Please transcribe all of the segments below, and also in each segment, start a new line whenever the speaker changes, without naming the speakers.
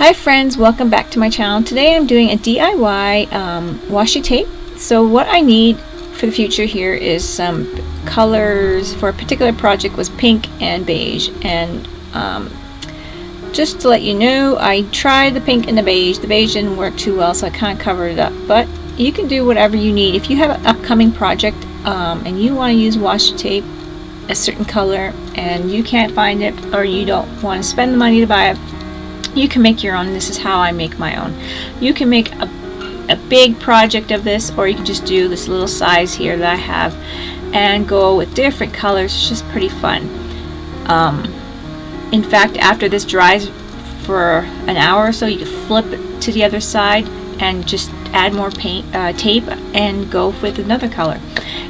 Hi friends, welcome back to my channel. Today I'm doing a DIY washi tape. So what I need for the future here is some colors. For a particular project was pink and beige, and just to let you know, I tried the pink and the beige. The beige didn't work too well, so I kind of covered it up, but you can do whatever you need. If you have an upcoming project and you want to use washi tape a certain color and you can't find it, or you don't want to spend the money to buy it, you can make your own. This is how I make my own. You can make a big project of this, or you can just do this little size here that I have and go with different colors. It's just pretty fun. In fact, after this dries for an hour or so, you can flip it to the other side and just add more paint tape and go with another color.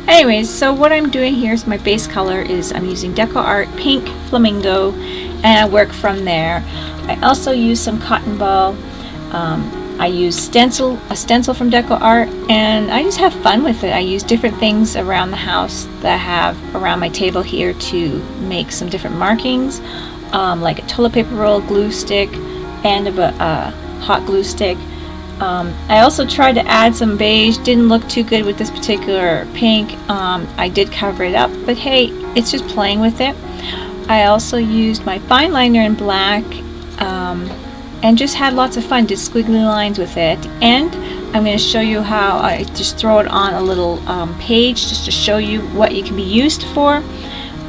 Anyways, so what I'm doing here is my base color is I'm using DecoArts Pink Flamingo, and I work from there. I also use some cotton ball. I use a stencil from DecoArts, and I just have fun with it. I use different things around the house that I have around my table here to make some different markings, like a toilet paper roll, glue stick, and a hot glue stick. I also tried to add some beige. Didn't look too good with this particular pink. I did cover it up, but hey, it's just playing with it. I also used my fine liner in black and just had lots of fun, did squiggly lines with it. And I'm going to show you how I just throw it on a little page just to show you what it can be used for.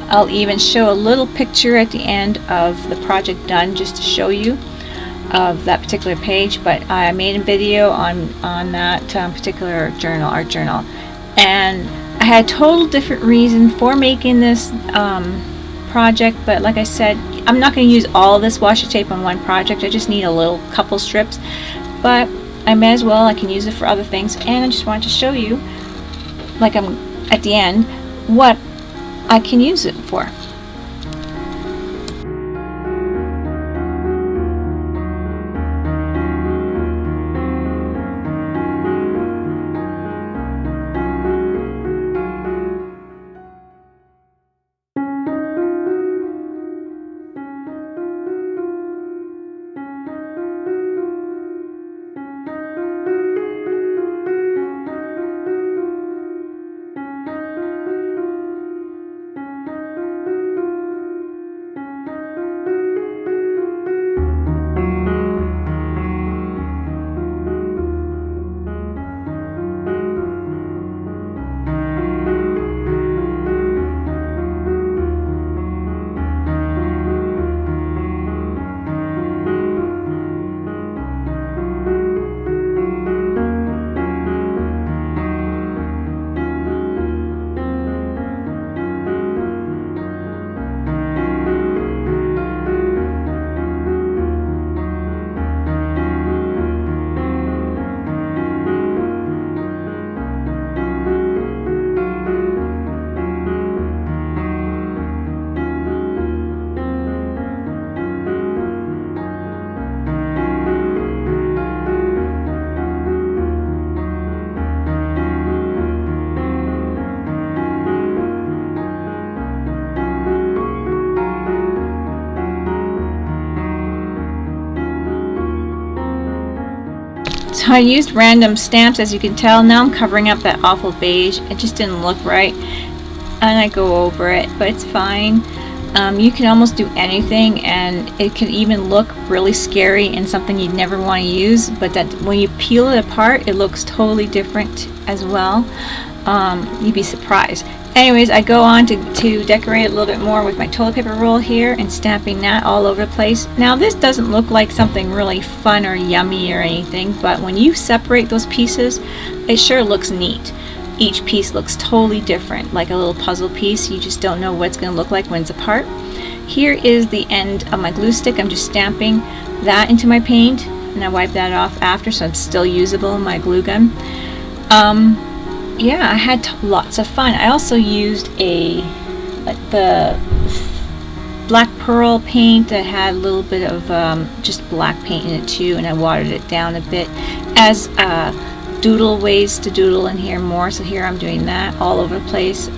I'll even show a little picture at the end of the project done just to show you of that particular page. But I made a video on that particular journal, art journal, and I had a total different reason for making this project. But like I said, I'm not going to use all of this washi tape on one project. I just need a little couple strips, but I may as well. I can use it for other things, and I just wanted to show you, like I'm at the end, what I can use it for. So I used random stamps, as you can tell. Now I'm covering up that awful beige. It just didn't look right, and I go over it, but it's fine. You can almost do anything, and it can even look really scary and something you'd never want to use, but that when you peel it apart, it looks totally different as well. You'd be surprised. Anyways, I go on to decorate a little bit more with my toilet paper roll here and stamping that all over the place. Now this doesn't look like something really fun or yummy or anything, but when you separate those pieces, it sure looks neat. Each piece looks totally different, like a little puzzle piece. You just don't know what it's going to look like when it's apart. Here is the end of my glue stick. I'm just stamping that into my paint, and I wipe that off after, so it's still usable in my glue gun. Yeah, I had lots of fun. I also used the black pearl paint that had a little bit of just black paint in it too, and I watered it down a bit as doodle ways to doodle in here more. So here I'm doing that all over the place,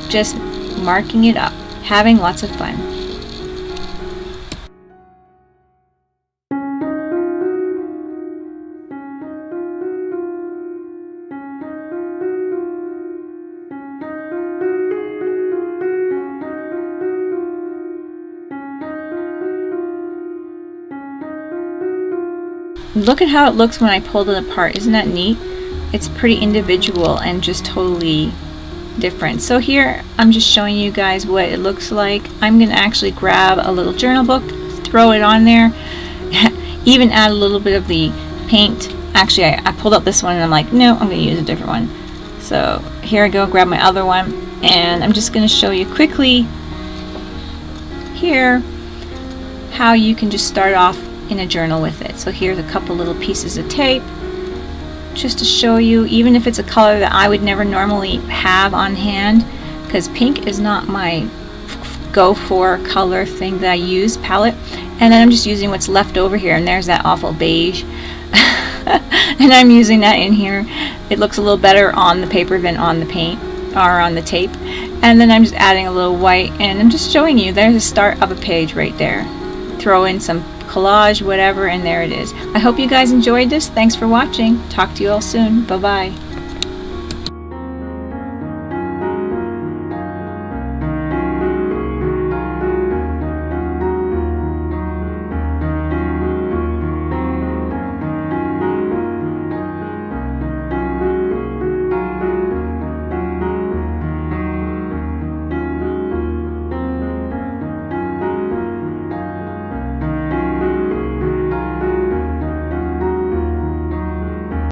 just marking it up, having lots of fun. look at how it looks when I pulled it apart. Isn't that neat? It's pretty individual and just totally different. So here I'm just showing you guys what it looks like. I'm going to actually grab a little journal book, throw it on there, even add a little bit of the paint. Actually, I pulled up this one and I'm like, no, I'm going to use a different one. So here I go, grab my other one, and I'm just going to show you quickly here how you can just start off in a journal with it. So here's a couple little pieces of tape just to show you, even if it's a color that I would never normally have on hand, because pink is not my go for color thing that I use, palette. And then I'm just using what's left over here, and there's that awful beige and I'm using that in here. It looks a little better on the paper than on the paint or on the tape. And then I'm just adding a little white, and I'm just showing you there's a start of a page right there. Throw in some collage, whatever, and there it is. I hope you guys enjoyed this. Thanks for watching. Talk to you all soon. Bye bye.